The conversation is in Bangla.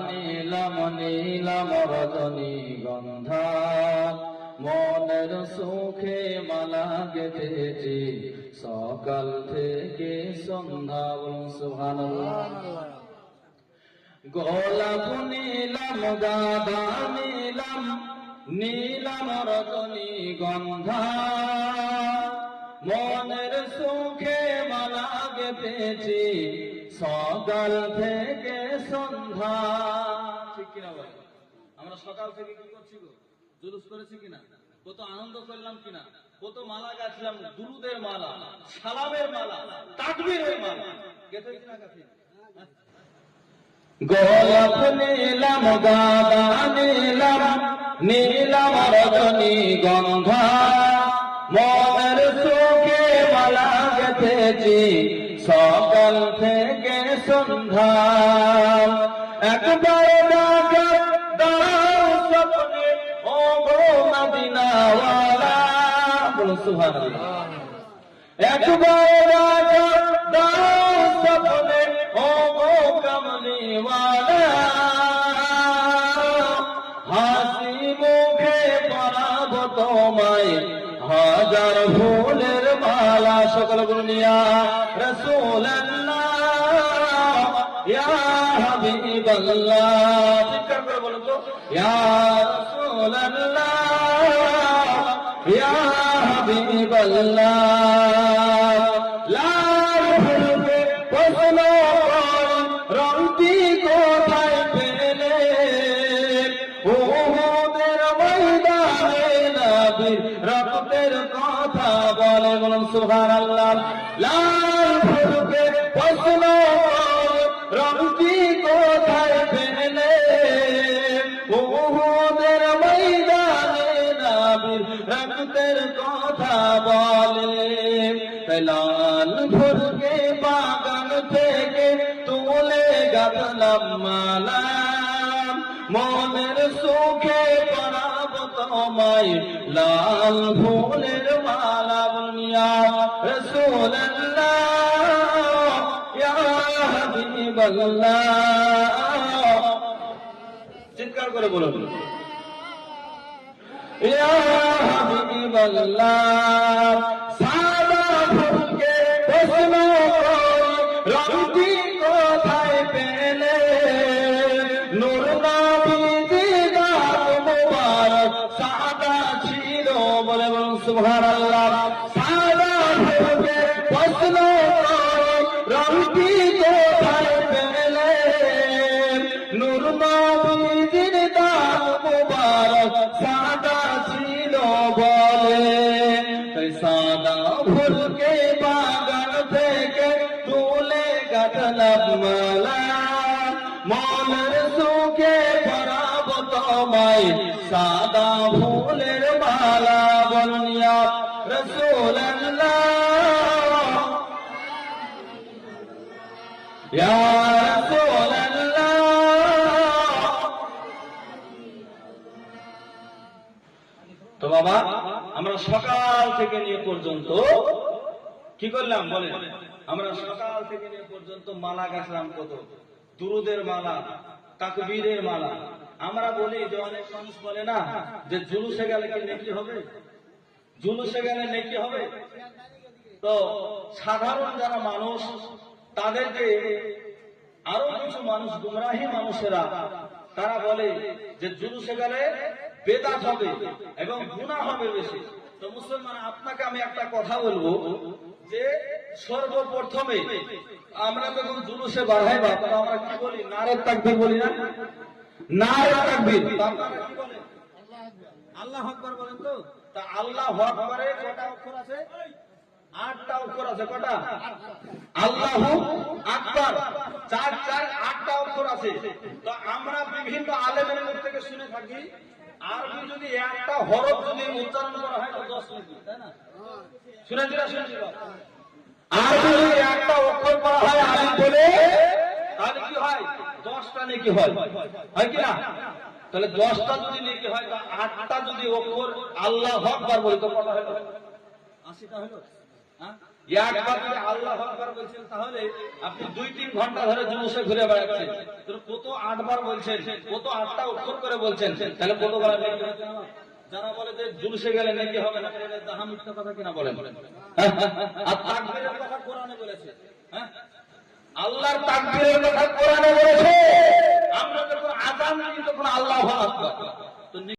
নীলম নীলম রজনী গন্ধা মনের সুখে মালা গেঁথেছি সকাল থেকে সন্ধ্যা। বলুন সুবহানাল্লাহ। গোলাপ নীলম গাঁদা নীলম নীলম রজনী গন্ধা মনের সুখে মালা গেঁথেছি সকাল থেকে সন্ধ্যা। ঠিক কিনা বল? আমরা সকাল থেকে কি করছি গো? জুলুস করেছি কিনা? কত আনন্দ করলাম কিনা? কত মালা গাছলাম, দুরুদের মালা, সালামের মালা, তাকবীরের মালা গেঁথেছি কিনা গাছি? গোলাপ নীলম গাঁদা নীলম নীলম রজনী গন্ধা মনের সুখে মালা গেঁথেছি সকাল থেকে সন্ধ্যা। একবার ডাকা দাও স্বপ্নে ও গো মদিনাওয়ালা। বলুন সুবহানাল্লাহ। একবার ডাকা দাও স্বপ্নে ও গো কমলিওয়ালা। হাসি মুখে পরাবো তোমায় হাজার ফুলের মালা। সকল দুনিয়া রাসূলুল্লাহ ইয়া হাবিবাল্লাহ। চিৎকার করে বলুন তো, ইয়া রাসূলুল্লাহ ইয়া হাবিবাল্লাহ। লাল ফুলকে প্রশ্ন রংটি কোথায় পেলে? উহুদের ময়দানে নবীর রক্তের কথা বলে। বলুন সুবহানাল্লাহ। লাল ফুলকে প্রশ্ন রংটি কোথায় পেলে? উহুদের ময়দানে নবীর রক্তের কথা বলে। লাল ফুলকে বাগান থেকে তুলে গাঁথলাম মালা মনের সুখে পরাবো তোমায় লাল ফুলের মালা। ইয়া রাসূলুল্লাহ ইয়া হাবিবাল্লাহ। চিৎকার করে বলুন, ইয়া হাবিবাল্লাহ। সাদা ফুলকে প্রশ্ন রংটি কোথায় পেলে? নূর নবীর দাঁত মুবারক সাদা ছিল বলে। বলুন সুবহানাল্লাহ। সাদা ফুলকে প্রশ্ন রংটি কোথায় পেলে? নূর নবীর দাঁত মুবারক সাদা ছিল বলে। সাদা ফুলকে বাগান থেকে তুলে গাঁথলাম মালা মনের সুখে পরাবো তোমায় সাদা ফুলের মালা। বলুন ইয়া রাসূলুল্লাহ ইয়া রাসূলুল্লাহ। তো বাবা, আমরা সকাল থেকে নিয়ে পর্যন্ত কি করলাম বলেন? আমরা সকাল থেকে নিয়ে পর্যন্ত মালা গাছলাম। কত দুরুদের মালা, তাকবীরের মালা। আমরা বলি যে অনেক মানুষ বলে না যে জুলুসে গেলে কি নেকি হবে? জুলুসে গেলে নেকি হবে? তো সাধারণ যারা মানুষ তাদেরকে আরো কিছু মানুষ গুমরাহী মানুষেরা তারা বলে যে জুলুসে গেলে বেদাত হবে এবং গুনাহ হবে বেশি। তো মুসলমান, আপনাকে আমি একটা কথা বলবো যে সর্বপ্রথমে আমরা যখন জুলুসে বাড়াই আমরা কি বলি? নারে তাকবীর বলি না? নারে তাকবীর। আপনারা কি বলেন? আল্লাহু আকবার বলেন তো? তা আল্লাহু আকবারে কয়টা অক্ষর আছে? 8টা অক্ষর আছে। কয়টা? আল্লাহু আকবার 4 4 8টা অক্ষর আছে। তো আমরা বিভিন্ন আলেমের মুখ থেকে শুনে থাকি আরবি যদি একটা হরফ যদি উচ্চারণ করা হয় তো 10 নেকি, তাই না? শুনেছিলা? আরবি যদি একটা অক্ষর করা হয় আলিফ বলে তাহলে কি হয়? 10টা নেকি হয়, হয় কি না? তাহলে 10টা যদি নেকি হয় তা 8টা যদি অক্ষর আল্লাহু আকবার বলি তো কত হলো? 80টা হলো। হ্যাঁ, একবার যদি আল্লাহু আকবার বলছেন তাহলে আপনি 2-3 ঘন্টা ধরে জুলুসে ঘুরে বেড়াচ্ছেন, তো কত 8 বার বলছেন, কত 8টা অক্ষর করে বলছেন, তাহলে কতবার নেকি হচ্ছে আমার? যারা বলে যে জুলুসে গেলে নেকি হবে না, এটা জাহা মিথ্যা কথা কিনা বলেন? আর তাকবীরের কথা কোরআনে বলেছে, হ্যাঁ আল্লাহর তাকবীরের কথা কোরআনে বলেছে। আমরা যখন আযান দিই তখন আল্লাহু আকবার। তো